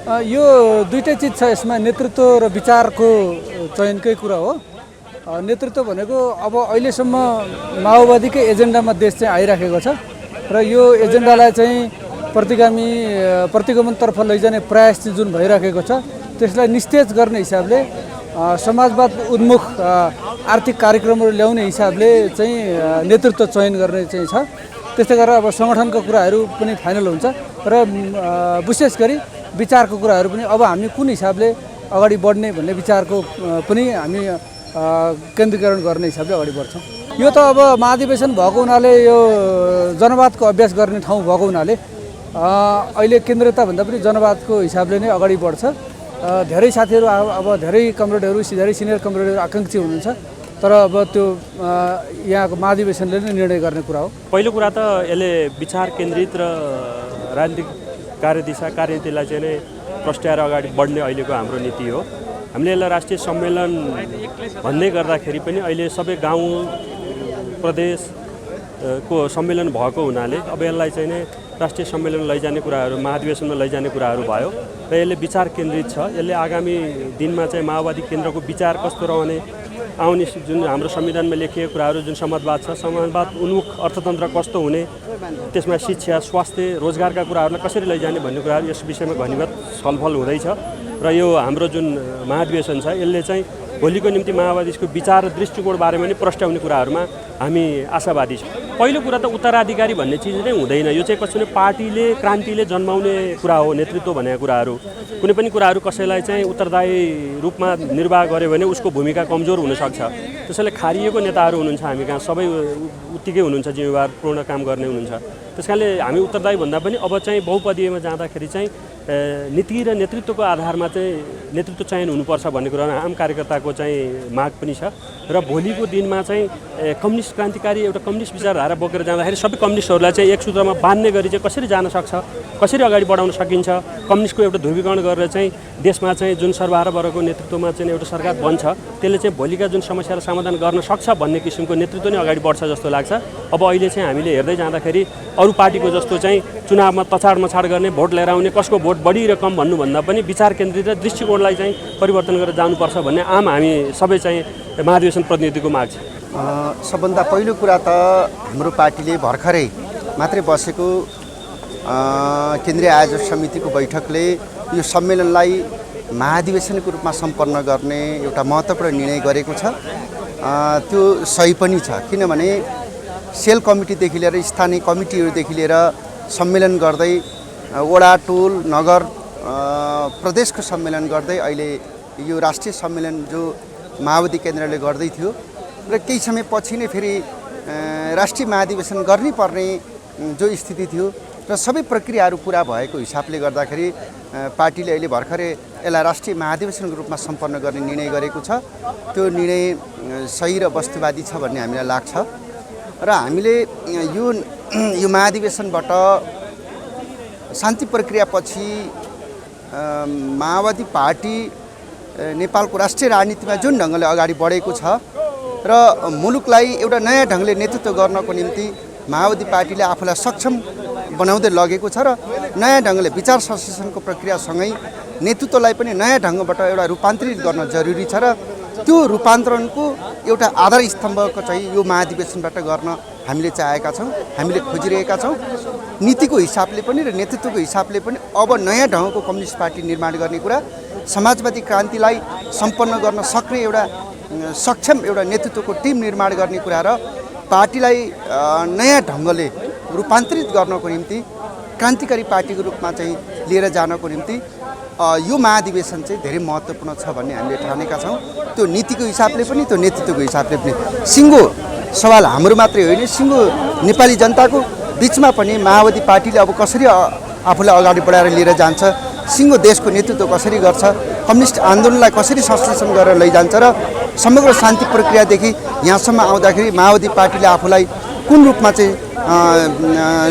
यो दुईटै चिज छ यसमा, नेतृत्व र विचारको चयनकै कुरा हो। नेतृत्व भनेको अब अहिलेसम्म माओवादीकै एजेन्डामा देश चाहिँ आइराखेको छ र यो एजेन्डालाई चाहिँ प्रतिगमनतर्फ लैजाने प्रयास चाहिँ जुन भइराखेको छ त्यसलाई निस्तेज गर्ने हिसाबले समाजवाद उन्मुख आर्थिक कार्यक्रमहरू ल्याउने हिसाबले चाहिँ नेतृत्व चयन गर्ने चाहिँ छ। त्यस्तै गरेर अब सङ्गठनको कुराहरू पनि फाइनल हुन्छ र विशेष गरी विचारको कुराहरू पनि अब हामी कुन हिसाबले अगाडि बढ्ने भन्ने विचारको पनि हामी केन्द्रीकरण गर्ने हिसाबले अगाडि बढ्छौँ। यो त अब महाधिवेशन भएको हुनाले यो जनवादको अभ्यास गर्ने ठाउँ भएको हुनाले अहिले केन्द्रीयताभन्दा पनि जनवादको हिसाबले नै अगाडि बढ्छ। धेरै साथीहरू अब धेरै कमरेडहरू धेरै सिनियर कमरेडहरू आकाङ्क्षी हुनुहुन्छ, तर अब त्यो यहाँको महाधिवेशनले नै निर्णय गर्ने कुरा हो। पहिलो कुरा त यसले विचार केन्द्रित र राजनीतिक कार्यदिशा कार्यनीतिलाई चाहिँ नै प्रस्ट्याएर अगाडि बढ्ने अहिलेको हाम्रो नीति हो। हामीले यसलाई राष्ट्रिय सम्मेलन भन्दै गर्दाखेरि पनि अहिले सबै गाउँ प्रदेशको सम्मेलन भएको हुनाले अब यसलाई चाहिँ नै राष्ट्रिय सम्मेलन लैजाने कुराहरू, महाधिवेशनमा लैजाने कुराहरू भयो र यसले विचार केन्द्रित छ। यसले आगामी दिनमा चाहिँ माओवादी केन्द्रको विचार कस्तो रहने, आउने जुन हाम्रो संविधानमा लेखिएको कुराहरू जुन समाजवाद छ, समाजवाद उन्मुख अर्थतन्त्र कस्तो हुने, त्यसमा शिक्षा, स्वास्थ्य, रोजगारका कुराहरूलाई कसरी लैजाने भन्ने कुराहरू यस विषयमा घनीभूत छलफल हुँदैछ र यो हाम्रो जुन महाधिवेशन छ यसले चाहिँ भोलिको निम्ति माओवादीको विचार र दृष्टिकोण बारेमा पनि प्रस्ट्याउने कुराहरूमा हामी आशावादी छौँ। पहिलो कुरा त उत्तराधिकारी भन्ने चिज नै हुँदैन। यो चाहिँ कसैले पार्टीले क्रान्तिले जन्माउने कुरा हो। नेतृत्व भनेको कुराहरू कुनै पनि कुराहरू कसैलाई चाहिँ उत्तरदायी रूपमा निर्वाह गर्यो भने उसको भूमिका कमजोर हुनसक्छ। त्यसैले खारिएको नेताहरू हुनुहुन्छ हामी कहाँ, सबै उत्तिकै हुनुहुन्छ, जिम्मेवार पूर्ण काम गर्ने हुनुहुन्छ। त्यस कारणले हामी उत्तरदायी भन्दा पनि अब चाहिँ बहुपदीयमा जाँदाखेरि चाहिँ नीति र नेतृत्वको आधारमा चाहिँ नेतृत्व चयन हुनुपर्छ भन्ने कुरा आम कार्यकर्ताको चाहिँ माग पनि छ र भोलिको दिनमा चाहिँ कम्युनिस्ट क्रान्तिकारी एउटा कम्युनिस्ट विचारधारा बोकेर जाँदाखेरि सबै कम्युनिस्टहरूलाई चाहिँ एक सूत्रमा बाँध्ने गरी चाहिँ कसरी जान सक्छ, कसरी अगाडि बढाउन सकिन्छ, कम्युनिस्टको एउटा ध्रुवीकरण गरेर चाहिँ देशमा चाहिँ जुन सर्वहारावर्गको नेतृत्वमा चाहिँ एउटा सरकार बन्छ त्यसले चाहिँ भोलिका जुन समस्यालाई समाधान गर्न सक्छ भन्ने किसिमको नेतृत्व नै अगाडि बढ्छ जस्तो लाग्छ। अब अहिले चाहिँ हामीले हेर्दै जाँदाखेरि अरू पार्टीको जस्तो चाहिँ चुनावमा तछाड मछाड गर्ने, भोट लिएर आउने, कसको भोट बढी र कम भन्नुभन्दा पनि विचार केन्द्रित र दृष्टिकोणलाई चाहिँ परिवर्तन गरेर जानुपर्छ भन्ने हामी सबै चाहिँ महाधिवेशन प्रतिनिधिको माग छ। सबभन्दा पहिलो कुरा त हाम्रो पार्टीले भर्खरै मात्रै बसेको केन्द्रीय आयोजक समितिको बैठकले यो सम्मेलनलाई महाधिवेशनको रूपमा सम्पन्न गर्ने एउटा महत्त्वपूर्ण निर्णय गरेको छ। त्यो सही पनि छ, किनभने सेल कमिटीदेखि लिएर स्थानीय कमिटीहरूदेखि लिएर सम्मेलन गर्दै वडा, टोल, नगर, प्रदेशको सम्मेलन गर्दै अहिले यो राष्ट्रिय सम्मेलन जो माओवादी केन्द्रले गर्दै थियो र केही समयपछि नै फेरि राष्ट्रिय महाधिवेशन गर्नै पर्ने जो स्थिति थियो र सबै प्रक्रियाहरू पुरा भएको हिसाबले गर्दाखेरि पार्टीले अहिले भर्खरै यसलाई राष्ट्रिय महाधिवेशनको रूपमा सम्पन्न गर्ने निर्णय गरेको छ। त्यो निर्णय सही र वस्तुवादी छ भन्ने हामीलाई लाग्छ र हामीले यो महाधिवेशनबाट शान्ति प्रक्रियापछि माओवादी पार्टी नेपालको राष्ट्रिय राजनीतिमा जुन ढङ्गले अगाडि बढेको छ र मुलुकलाई एउटा नयाँ ढङ्गले नेतृत्व गर्नको निम्ति माओवादी पार्टीले आफूलाई सक्षम बनाउँदै लगेको छ र नयाँ ढङ्गले विचार संश्लेषणको प्रक्रियासँगै नेतृत्वलाई पनि नयाँ ढङ्गबाट एउटा रूपान्तरित गर्न जरुरी छ र त्यो रूपान्तरणको एउटा आधार स्तम्भको चाहिँ यो महाधिवेशनबाट गर्न हामीले चाहेका छौँ, हामीले खोजिरहेका छौँ। नीतिको हिसाबले पनि र नेतृत्वको हिसाबले पनि अब नयाँ ढङ्गको कम्युनिस्ट पार्टी निर्माण गर्ने कुरा, समाजवादी क्रान्तिलाई सम्पन्न गर्न सक्ने एउटा सक्षम एउटा नेतृत्वको टिम निर्माण गर्ने कुरा र पार्टीलाई नयाँ ढङ्गले रूपान्तरित गर्नको निम्ति क्रान्तिकारी पार्टीको रूपमा चाहिँ लिएर जानको निम्ति यो महाधिवेशन चाहिँ धेरै महत्त्वपूर्ण छ भन्ने हामीले ठानेका छौँ। त्यो नीतिको हिसाबले पनि त्यो नेतृत्वको हिसाबले पनि। सिङ्गो सवाल हाम्रो मात्रै होइन, सिङ्गो नेपाली जनताको बिचमा पनि माओवादी पार्टीले अब कसरी आफूलाई अगाडि बढाएर लिएर जान्छ, सिङ्गो देशको नेतृत्व कसरी गर्छ, कम्युनिस्ट आन्दोलनलाई कसरी संश्लेषण गरेर लैजान्छ र समग्र शान्ति प्रक्रियादेखि यहाँसम्म आउँदाखेरि माओवादी पार्टीले आफूलाई कुन रूपमा चाहिँ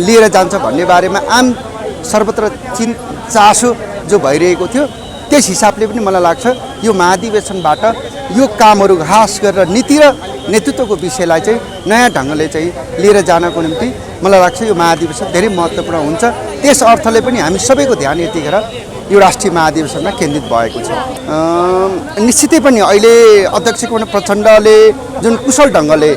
लिएर जान्छ भन्ने बारेमा आम सर्वत्र चासो जो भइरहेको थियो, त्यस हिसाबले पनि मलाई लाग्छ यो महाधिवेशनबाट यो कामहरू खास गरेर नीति र नेतृत्वको विषयलाई चाहिँ नयाँ ढङ्गले चाहिँ लिएर जानको निम्ति मलाई लाग्छ यो महाधिवेशन धेरै महत्त्वपूर्ण हुन्छ। त्यस अर्थले पनि हामी सबैको ध्यान यतिखेर यो राष्ट्रिय महाधिवेशनमा केन्द्रित भएको छ। निश्चितै पनि अहिले अध्यक्ष कुमार प्रचण्डले जुन कुशल ढङ्गले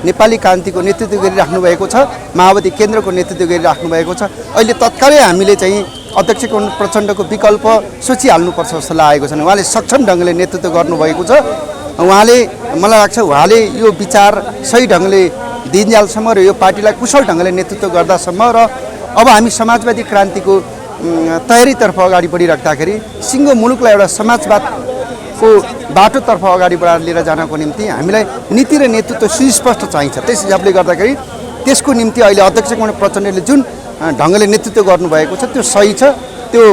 नेपाली क्रान्तिको नेतृत्व गरिराख्नु भएको छ, माओवादी केन्द्रको नेतृत्व गरिराख्नु भएको छ, अहिले तत्कालै हामीले चाहिँ अध्यक्ष कुमार प्रचण्डको विकल्प सोचिहाल्नुपर्छ जस्तो लागेको छ। उहाँले सक्षम ढङ्गले नेतृत्व गर्नुभएको छ। उहाँले मलाई लाग्छ उहाँले यो विचार सही ढङ्गले दिनजालसम्म र यो पार्टीलाई कुशल ढङ्गले नेतृत्व गर्दासम्म र अब हामी समाजवादी क्रान्तिको तयारीतर्फ अगाडि बढिराख्दाखेरि सिङ्गो मुलुकलाई एउटा समाजवादको बाटोतर्फ अगाडि बढाएर लिएर जानको निम्ति हामीलाई नीति र नेतृत्व सुस्पष्ट चाहिन्छ। त्यस हिसाबले गर्दाखेरि त्यसको निम्ति अहिले अध्यक्ष कुमार प्रचण्डले जुन ढङ्गले नेतृत्व गर्नुभएको छ त्यो सही छ, त्यो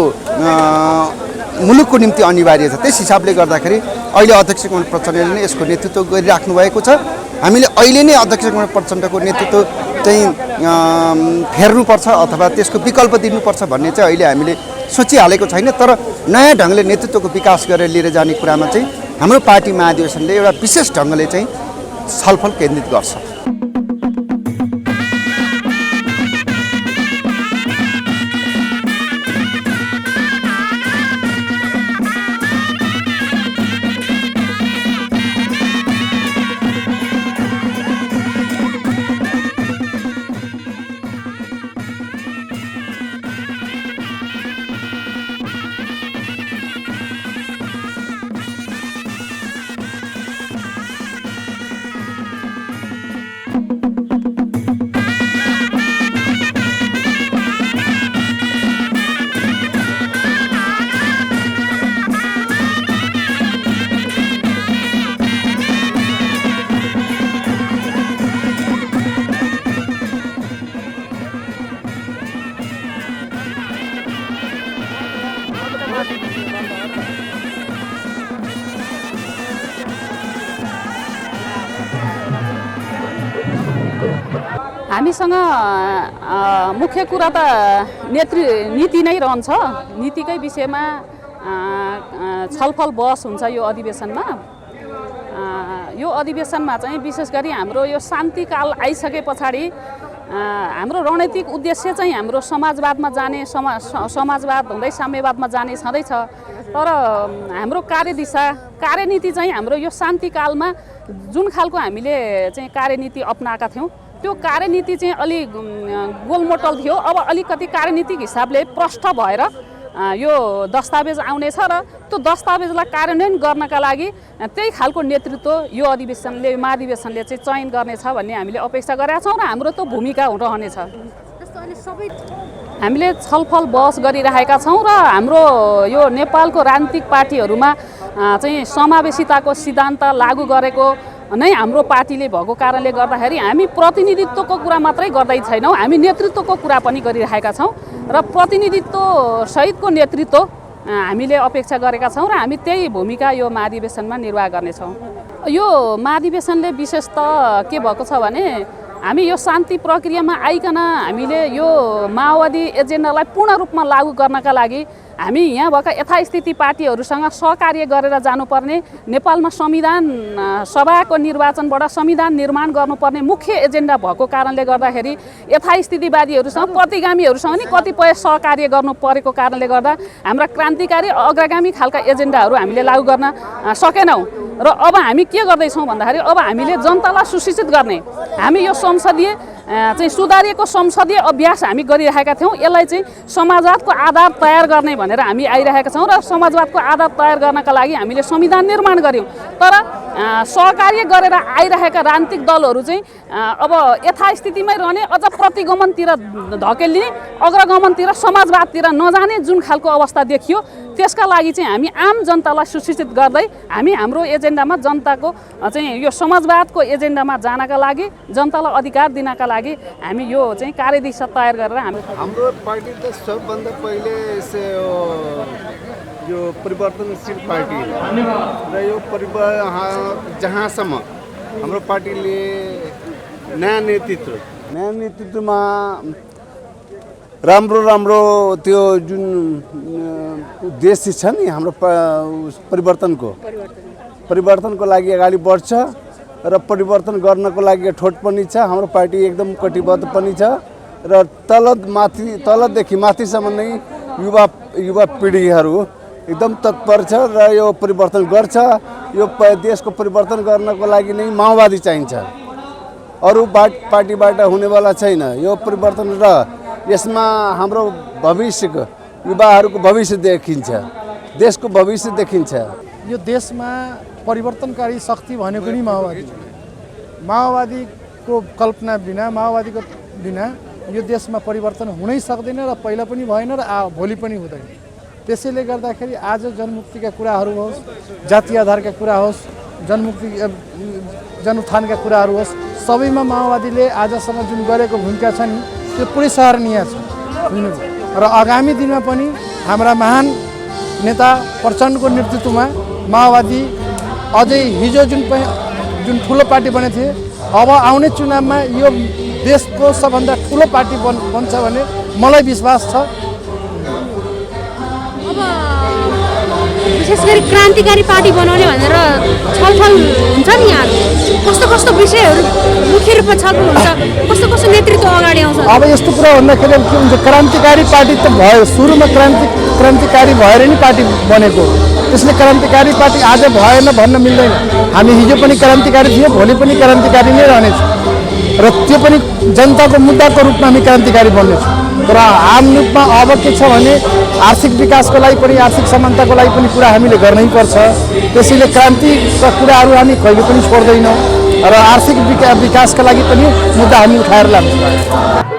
मुलुकको निम्ति अनिवार्य छ। त्यस हिसाबले गर्दाखेरि अहिले अध्यक्ष कुमार प्रचण्डले नै यसको नेतृत्व गरिराख्नु भएको छ। हामीले अहिले नै अध्यक्ष कुमार प्रचण्डको नेतृत्व चाहिँ फेर्नुपर्छ अथवा त्यसको विकल्प दिनुपर्छ भन्ने चाहिँ अहिले हामीले सोचिहालेको छैन। तर नयाँ ढङ्गले नेतृत्वको विकास गरेर लिएर जाने कुरामा चाहिँ हाम्रो पार्टी महाधिवेशनले एउटा विशेष ढङ्गले चाहिँ छलफल केन्द्रित गर्छ। हामीसँग मुख्य कुरा त नीति नै रहन्छ। नीतिकै विषयमा छलफल बहस हुन्छ यो अधिवेशनमा। यो अधिवेशनमा चाहिँ विशेष गरी हाम्रो यो शान्तिकाल आइसके पछाडि हाम्रो रणनीतिक उद्देश्य चाहिँ हाम्रो समाजवादमा जाने समाजवाद हुँदै साम्यवादमा जाने छँदैछ। तर हाम्रो कार्यदिशा कार्यनीति चाहिँ हाम्रो यो शान्तिकालमा जुन खालको हामीले चाहिँ कार्यनीति अपनाएका थियौँ त्यो कार्यनीति चाहिँ अलि गोलमोटल थियो। अब अलिकति कार्यनीतिक हिसाबले प्रष्ट भएर यो दस्तावेज आउनेछ र त्यो दस्तावेजलाई कार्यान्वयन गर्नका लागि त्यही खालको नेतृत्व यो अधिवेशनले महाधिवेशनले चाहिँ चयन गर्नेछ भन्ने हामीले अपेक्षा गरेका छौँ र हाम्रो त्यो भूमिका रहनेछ। हामीले छलफल बहस गरिरहेका छौँ र हाम्रो यो नेपालको राजनीतिक पार्टीहरूमा चाहिँ समावेशिताको सिद्धान्त लागू गरेको नै हाम्रो पार्टीले भएको कारणले गर्दाखेरि हामी प्रतिनिधित्वको कुरा मात्रै गर्दै छैनौँ, हामी नेतृत्वको कुरा पनि गरिरहेका छौँ र प्रतिनिधित्व सहितको नेतृत्व हामीले अपेक्षा गरेका छौँ र हामी त्यही भूमिका यो महाधिवेशनमा निर्वाह गर्नेछौँ। यो महाधिवेशनले विशेष त के भएको छ भने हामी यो शान्ति प्रक्रियामा आइकन हामीले यो माओवादी एजेन्डालाई पूर्ण रूपमा लागू गर्नका लागि हामी यहाँ भएका यथास्थिति पार्टीहरूसँग सहकार्य गरेर जानुपर्ने, नेपालमा संविधान सभाको निर्वाचनबाट संविधान निर्माण गर्नुपर्ने मुख्य एजेन्डा भएको कारणले गर्दाखेरि यथास्थितिवादीहरूसँग प्रतिगामीहरूसँग नि कतिपय सहकार्य गर्नु परेको कारणले गर्दा हाम्रा क्रान्तिकारी अग्रगामी खालका एजेन्डाहरू हामीले लागू गर्न सकेनौँ। र अब हामी के गर्दैछौँ भन्दाखेरि अब हामीले जनतालाई सुशिक्षित गर्ने हामी यो संसदीय चाहिँ सुधारिएको संसदीय अभ्यास हामी गरिरहेका थियौँ। यसलाई चाहिँ समाजवादको आधार तयार गर्ने भनेर हामी आइरहेका छौँ र समाजवादको आधार तयार गर्नका लागि हामीले संविधान निर्माण गऱ्यौँ। तर सहकार्य गरेर आइरहेका राजनीतिक दलहरू चाहिँ अब यथास्थितिमै रहने, अझ प्रतिगमनतिर धकेल्ने, अग्रगमनतिर समाजवादतिर नजाने जुन खालको अवस्था देखियो त्यसका लागि चाहिँ हामी आम जनतालाई सुशिक्षित गर्दै हामी हाम्रो एजेन्डामा जनताको चाहिँ यो समाजवादको एजेन्डामा जानका लागि जनतालाई अधिकार दिनका लागि हामी यो चाहिँ कार्यदिशा तयार गरेर हाम्रो पार्टी त सबभन्दा पहिले यो परिवर्तनशील पार्टी र यो जहाँसम्म हाम्रो पार्टीले नयाँ नेतृत्वमा राम्रो त्यो जुन उद्देश्य छ नि हाम्रो परिवर्तनको लागि अगाडि बढ्छ र परिवर्तन गर्नको लागि ठोट पनि छ। हाम्रो पार्टी एकदम कटिबद्ध पनि छ र तलदेखि माथिसम्म नै युवा पिँढीहरू एकदम तत्पर छ र यो परिवर्तन गर्छ। यो देशको परिवर्तन गर्नको लागि नै माओवादी चाहिन्छ, अरू पार्टीबाट हुनेवाला छैन। यो परिवर्तन र यसमा हाम्रो भविष्यको युवाहरूको भविष्य देखिन्छ, देशको भविष्य देखिन्छ। यो देशमा परिवर्तनकारी शक्ति भनेको नि माओवादी हो। माओवादीको कल्पना बिना, माओवादीको बिना यो देशमा परिवर्तन हुनै सक्दैन र पहिला पनि भएन र भोलि पनि हुँदैन। त्यसैले गर्दाखेरि आज जनमुक्तिका कुराहरू होस्, जातीय आधारका कुरा होस्, जनउत्थानका कुराहरू होस्, सबैमा माओवादीले आजसम्म जुन गरेको भूमिका छ नि त्यो पुरै सराहनीय छ। र आगामी दिनमा पनि हाम्रा महान नेता प्रचण्डको नेतृत्वमा माओवादी अझै हिजो जुन ठुलो पार्टी बनेको थिए, अब आउने चुनावमा यो देशको सबभन्दा ठुलो पार्टी बन्छ भन्ने मलाई विश्वास छ। विशेष गरी क्रान्तिकारी पार्टी बनाउने भनेर छलफल हुन्छ नि यहाँ, कस्तो कस्तो विषयहरू मुख्य रूपमा छलफल हुन्छ, कस्तो कस्तो नेतृत्व अगाडि आउँछ? अब यस्तो कुरा भन्दाखेरि के हुन्छ, क्रान्तिकारी पार्टी त भयो, सुरुमा क्रान्तिकारी भएर नि पार्टी बनेको, त्यसले क्रान्तिकारी पार्टी आज भएन भन्न मिल्दैन। हामी हिजो पनि क्रान्तिकारी थियौँ, भोलि पनि क्रान्तिकारी नै रहनेछौँ र त्यो पनि जनताको मुद्दाको रूपमा हामी क्रान्तिकारी बन्नेछौँ। तर आम रूपमा अब के छ भने आर्थिक विकासको लागि पनि, आर्थिक समानताको लागि पनि कुरा हामीले गर्नै पर्छ। त्यसैले क्रान्तिका कुराहरू हामी कहिले पनि छोड्दैनौँ र आर्थिक विकासका लागि पनि मुद्दा हामी उठाएर लान्छौँ।